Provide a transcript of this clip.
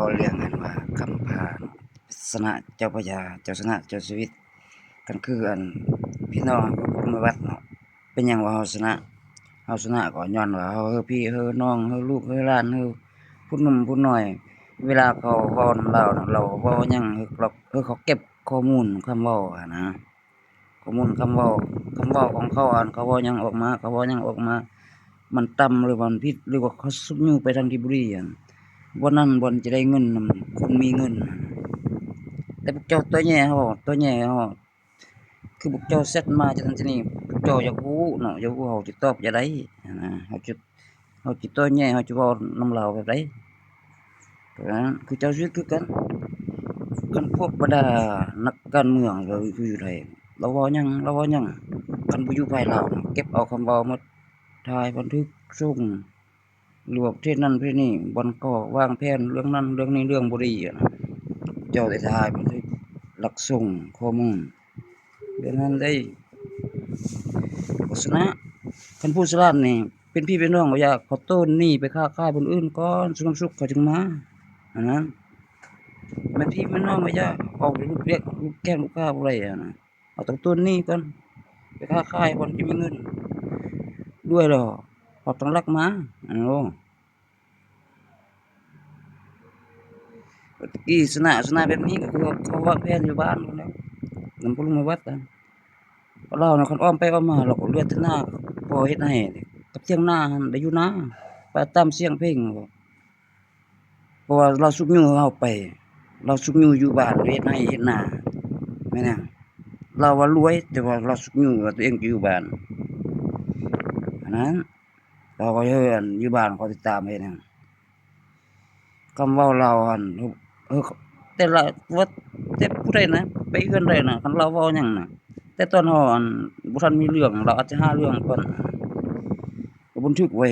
ก็เรื่องอันว่าคำพาสนะเจ้าพระยาเจ้าสนะเจ้าชีวิตกันคืออันพี่น้องพระพุทธวัดเนาะเป็นหยังว่าเฮาชนะก็ย้อนว่าเฮาเฮือพี่เฮือน้องเฮือลูกเฮือหลานเฮือผู้หนุ่มผู้น้อย เวลาเขาเว้านำเราน่ะเราเว้าหยังเขาเก็บข้อมูลคำเว้าอะนะข้อมูลคำเว้าของเขาอันเขาเว้าหยังออกมามันต่ำหรือว่ามันผิดหรือว่าเขาสุบยูไปทางที่บ่ดีอะบ่นั้นบ่อนจะได้เงินนำคนมีเงินน่ะแต่พวกเจ้าตัวแหย่เฮาคือพวกเจ้าเซตมาจังซั่นจังนี้พวกเจ้าอยากรู้เนาะอยากรู้เฮาสิตอบจั่งใดอะนะเฮาสิตัวแหย่เฮาจะเว้านำเราแบบใดก็นั้นคือเจ้าชีวิตคือกันคันพวกบรรดานักการเมืองอยู่ไทเราเว้าหยังคันบ่อยู่ภายลาวเก็บเอาคำเว้ามาถ่ายบันทึกส่งหรือว่าประเทศนั้นประเทศนี้บ่อนก็วางแผนเรื่องนั้นเรื่องนี้เรื่องบ่ดีอะนะเจ้าได้ถ่ายบันทึกลักส่งข้อมูลเรื่องนั้นได้โฆษณาคันผู้ฉลาดนี่เป็นพี่เป็นน้องก็อยากขอโต้นหนี้ไปค้าขายบนอื่นก่อนสงบสุขเขาจึงมาอันนั้นแม่นพี่แม่นน้องก็อยากออกลูกเรียกลูกแก้งลูกค้าบ่ได้อะนะเอาต้องต้นหนี้ก่อนไปค้าขายบ่อนจะมีเงินด้วยแล้วเขาต้องรักมาอันโอ้ตะกี้สนะแบบนี้ก็คือเขาวางแผนอยู่บ้านพู้นแหล้วนำพระลุงมาวัดอะเราน่ะคันอ้อมไปอ้อมมาเราก็เหลือแต่นาพอเฮ็ดให้กับเถียงนาหั่นได้อยู่นาไปตามเสียงเพลงเพราะว่าเราสุกอยู่เฮาไปเราสุกอยู่อยู่บ้านเฮ็ดไร่เฮ็ดนาแม่นยังเราว่ารวยแต่ว่าเราสุกอยู่ว่าตัวเองอยู่บ้านอันนั้นเราก็เฮ็ดอันอยู่บ้านเขาติดตามเฮ็ดหยังคำเว้าเราหั่นแต่ละว่าแต่ผู้ใดนะไปเฮือนใดน่ะคันเราเว้าหยังน่ะแต่ตอนเฮาอันบ่ทันมีเรื่องเราอาจจะหาเรื่องก่อนก็บันทึกไว้